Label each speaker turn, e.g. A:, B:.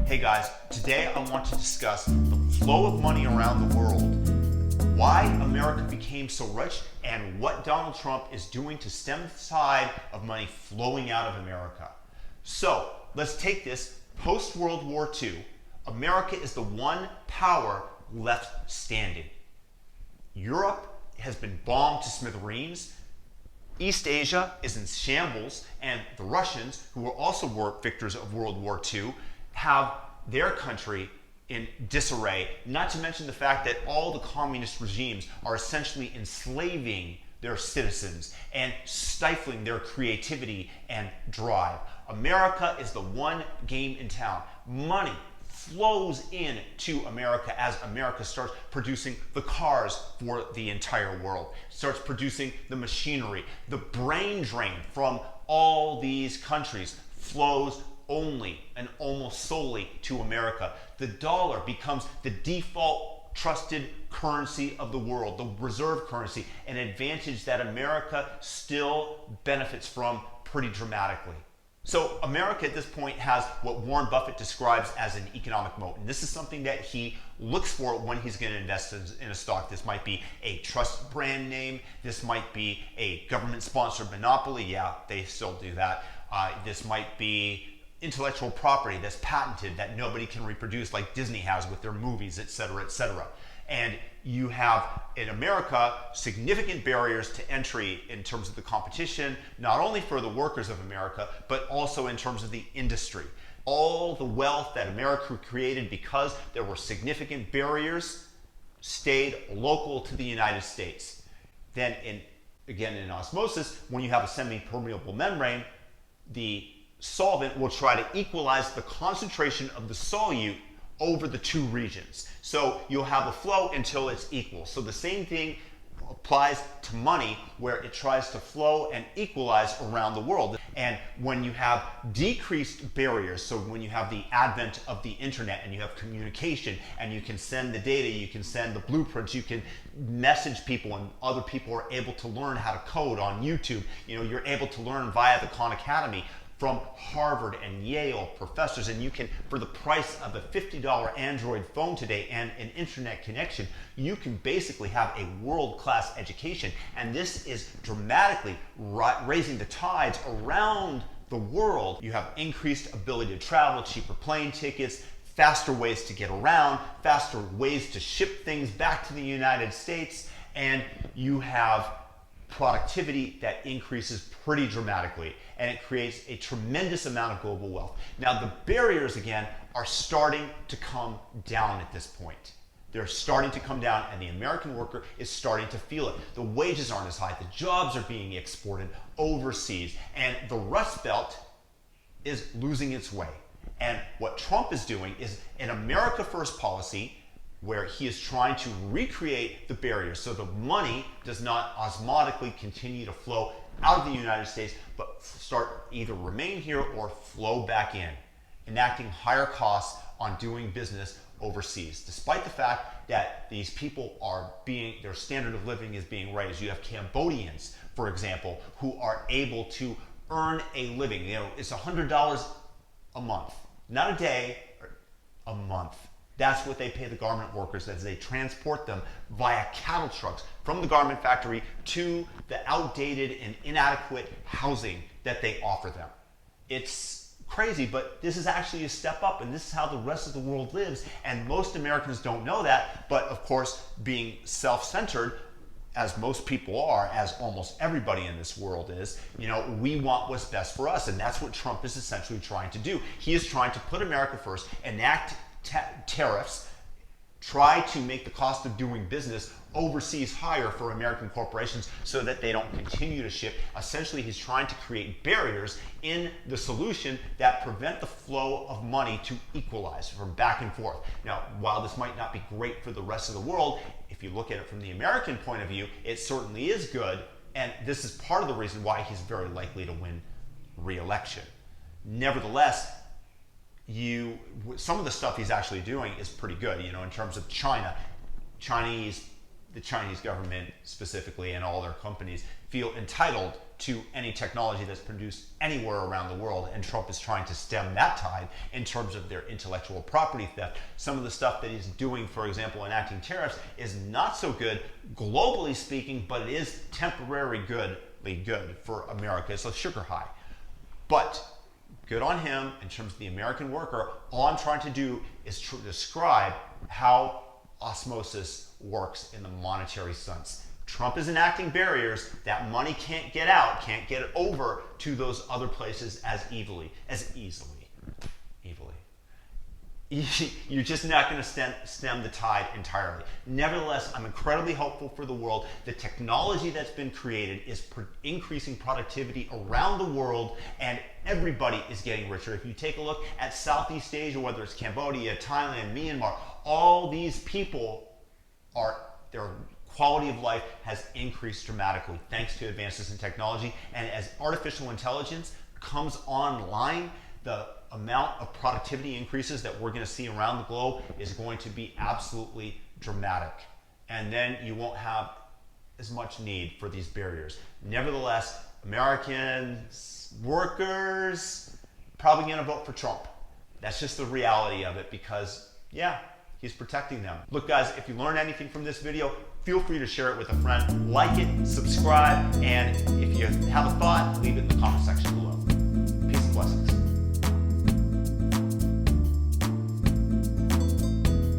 A: Hey guys, today I want to discuss the flow of money around the world, why America became so rich, and what Donald Trump is doing to stem the tide of money flowing out of America. So let's take this post-World War II. America is the one power left standing. Europe has been bombed to smithereens. East Asia is in shambles, and the Russians, who were also victors of World War II, have their country in disarray, not to mention the fact that all the communist regimes are essentially enslaving their citizens and stifling their creativity and drive. America is the one game in town. Money flows in to America as America starts producing the cars for the entire world, starts producing the machinery. The brain drain from all these countries flows only and almost solely to America. The dollar becomes the default trusted currency of the world, the reserve currency, an advantage that America still benefits from pretty dramatically. So America at this point has what Warren Buffett describes as an economic moat. And this is something that he looks for when he's going to invest in a stock. This might be a trust brand name. This might be a government-sponsored monopoly. Yeah, they still do that. This might be intellectual property that's patented that nobody can reproduce, like Disney has with their movies, etc., etc. And you have, in America, significant barriers to entry in terms of the competition, not only for the workers of America, but also in terms of the industry. All the wealth that America created because there were significant barriers stayed local to the United States. Then, again, in osmosis, when you have a semi-permeable membrane, the solvent will try to equalize the concentration of the solute over the two regions. So you'll have a flow until it's equal. So the same thing applies to money, where it tries to flow and equalize around the world. And when you have decreased barriers, so when you have the advent of the internet and you have communication and you can send the data, you can send the blueprints, you can message people, and other people are able to learn how to code on YouTube. You're able to learn via the Khan Academy from Harvard and Yale professors, and you can, for the price of a $50 Android phone today and an internet connection, you can basically have a world-class education. And this is dramatically raising the tides around the world. You have increased ability to travel, cheaper plane tickets, faster ways to get around, faster ways to ship things back to the United States, and you have productivity that increases pretty dramatically, and it creates a tremendous amount of global wealth. Now, the barriers, again, are starting to come down at this point. They're starting to come down, and the American worker is starting to feel it. The wages aren't as high, the jobs are being exported overseas, and the Rust Belt is losing its way. And what Trump is doing is an America First policy, where he is trying to recreate the barriers so the money does not osmotically continue to flow out of the United States, but either remain here or flow back in, enacting higher costs on doing business overseas, despite the fact that these people their standard of living is being raised. You have Cambodians, for example, who are able to earn a living. It's $100 a month, not a day, a month. That's what they pay the garment workers as they transport them via cattle trucks from the garment factory to the outdated and inadequate housing that they offer them. It's crazy, but this is actually a step up, and this is how the rest of the world lives. And most Americans don't know that, but of course, being self-centered, as most people are, as almost everybody in this world is, we want what's best for us, and that's what Trump is essentially trying to do. He is trying to put America first, enact tariffs, try to make the cost of doing business overseas higher for American corporations so that they don't continue to ship. Essentially, he's trying to create barriers in the solution that prevent the flow of money to equalize from back and forth. Now, while this might not be great for the rest of the world, if you look at it from the American point of view, it certainly is good, and this is part of the reason why he's very likely to win re-election. Nevertheless, some of the stuff he's actually doing is pretty good. In terms of China, Chinese the Chinese government specifically and all their companies feel entitled to any technology that's produced anywhere around the world, and Trump is trying to stem that tide in terms of their intellectual property theft. Some of the stuff that he's doing, for example, enacting tariffs, is not so good globally speaking, but it is temporarily good for America. It's a sugar high. But good on him in terms of the American worker. All I'm trying to do is describe how osmosis works in the monetary sense. Trump is enacting barriers that money can't get out, can't get over to those other places as easily. You're just not going to stem the tide entirely. Nevertheless, I'm incredibly hopeful for the world. The technology that's been created is increasing productivity around the world, and everybody is getting richer. If you take a look at Southeast Asia, whether it's Cambodia, Thailand, Myanmar, all these people their quality of life has increased dramatically thanks to advances in technology. And as artificial intelligence comes online, the amount of productivity increases that we're going to see around the globe is going to be absolutely dramatic. And then you won't have as much need for these barriers. Nevertheless, Americans, workers, probably going to vote for Trump. That's just the reality of it because, yeah, he's protecting them. Look, guys, if you learned anything from this video, feel free to share it with a friend. Like it, subscribe, and if you have a thought, leave it in the comment section below. Peace and blessings.